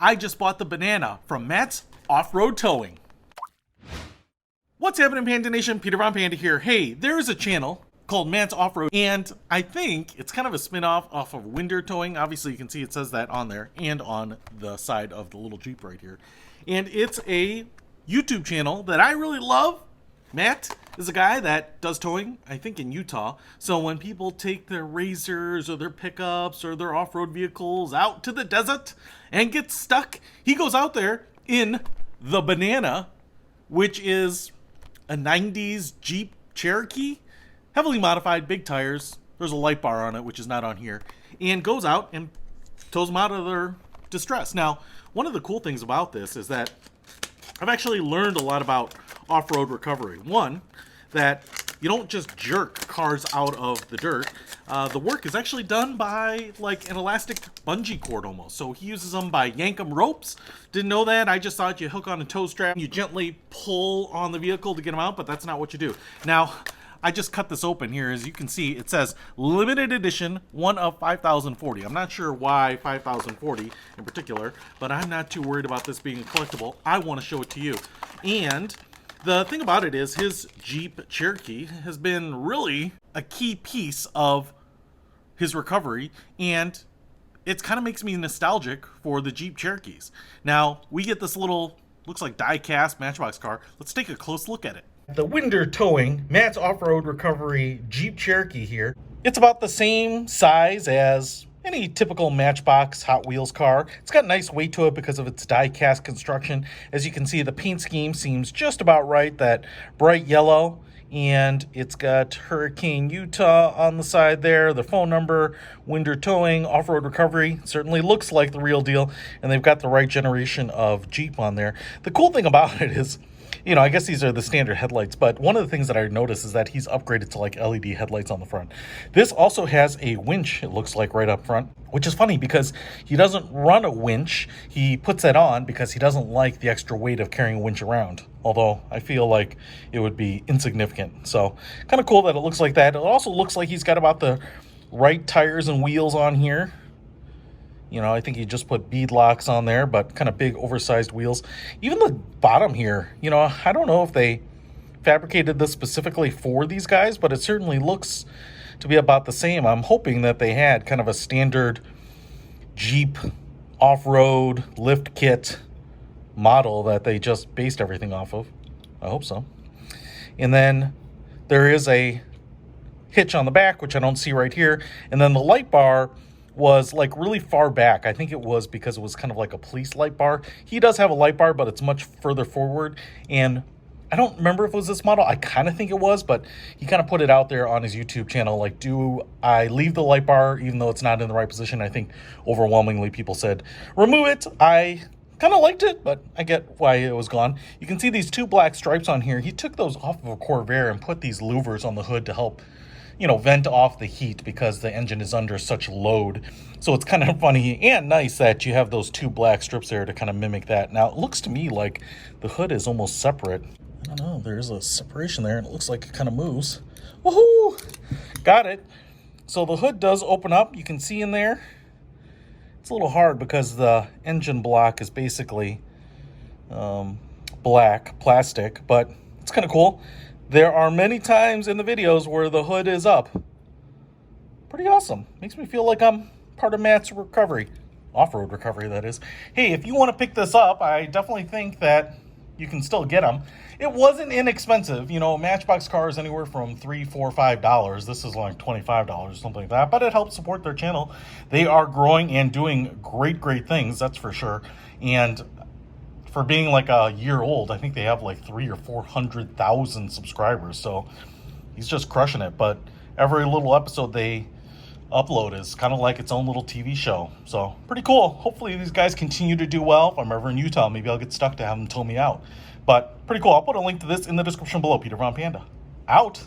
I just bought the banana from Matt's Off-Road Towing. What's happening, Panda Nation? Peter Von Panda here. Hey, there is a channel called Matt's Off-Road, and I think it's kind of a spin-off off of Wagoneer Towing. Obviously, you can see it says that on there and on the side of the little Jeep right here. And it's a YouTube channel that I really love. Matt is a guy that does towing, I think, in Utah. So when people take their razors or their pickups or their off-road vehicles out to the desert and get stuck, he goes out there in the banana, which is a 90s Jeep Cherokee, heavily modified, big tires. There's a light bar on it, which is not on here, and goes out and tows them out of their distress. Now, one of the cool things about this is that I've actually learned a lot about off-road recovery. One, that you don't just jerk cars out of the dirt. The work is actually done by like an elastic bungee cord almost. So he uses them by yankum ropes. Didn't know that. I just thought you hook on a tow strap and you gently pull on the vehicle to get them out, but that's not what you do. Now, I just cut this open here. As you can see, it says limited edition, one of 5,040. I'm not sure why 5,040 in particular, but I'm not too worried about this being a collectible. I want to show it to you. And the thing about it is his Jeep Cherokee has been really a key piece of his recovery, and it kind of makes me nostalgic for the Jeep Cherokees. Now, we get this little, looks like die-cast Matchbox car. Let's take a close look at it. The Wagoneer Towing, Matt's Off-Road Recovery Jeep Cherokee here. It's about the same size as any typical Matchbox Hot Wheels car. It's got nice weight to it because of its die-cast construction. As you can see, the paint scheme seems just about right, that bright yellow. And it's got Hurricane Utah on the side there, the phone number, Wagoneer Towing, Off-Road Recovery. Certainly looks like the real deal, and they've got the right generation of Jeep on there. The cool thing about it is, you know, I guess these are the standard headlights, but one of the things that I noticed is that he's upgraded to like LED headlights on the front. This also has a winch, it looks like, right up front, which is funny because he doesn't run a winch. He puts that on because he doesn't like the extra weight of carrying a winch around, although I feel like it would be insignificant. So kind of cool that it looks like that. It also looks like he's got about the right tires and wheels on here. You know, I think he just put bead locks on there, but kind of big, oversized wheels. Even the bottom here, you know, I don't know if they fabricated this specifically for these guys, but it certainly looks to be about the same. I'm hoping that they had kind of a standard Jeep off-road lift kit model that they just based everything off of. I hope so. And then there is a hitch on the back, which I don't see right here. And then the light bar was like really far back. I think it was because it was kind of like a police light bar. He does have a light bar, but it's much further forward. And I don't remember if it was this model. I kind of think it was, but he kind of put it out there on his YouTube channel. Like, do I leave the light bar even though it's not in the right position? I think overwhelmingly people said, remove it. I kind of liked it, but I get why it was gone. You can see these two black stripes on here. He took those off of a Corvair and put these louvers on the hood to help, you know, vent off the heat because the engine is under such load. So it's kind of funny and nice that you have those two black strips there to kind of mimic that. Now, it looks to me like the hood is almost separate. I don't know, there's a separation there and it looks like it kind of moves. Woohoo! Got it. So the hood does open up. You can see in there. It's a little hard because the engine block is basically black plastic, but it's kind of cool. There are many times in the videos where the hood is up. Pretty awesome. Makes me feel like I'm part of Matt's recovery. Off-road recovery, that is. Hey, if you want to pick this up, I definitely think that you can still get them. It wasn't inexpensive. You know, Matchbox cars anywhere from $3, $4, $5. This is like $25 or something like that. But it helps support their channel. They are growing and doing great things, that's for sure. And for being like a year old, I think they have like 300,000 or 400,000 subscribers. So he's just crushing it. But every little episode they upload is kind of like its own little TV show. So pretty cool. Hopefully these guys continue to do well. If I'm ever in Utah, maybe I'll get stuck to have them tow me out. But pretty cool. I'll put a link to this in the description below. Peter Von Panda, out.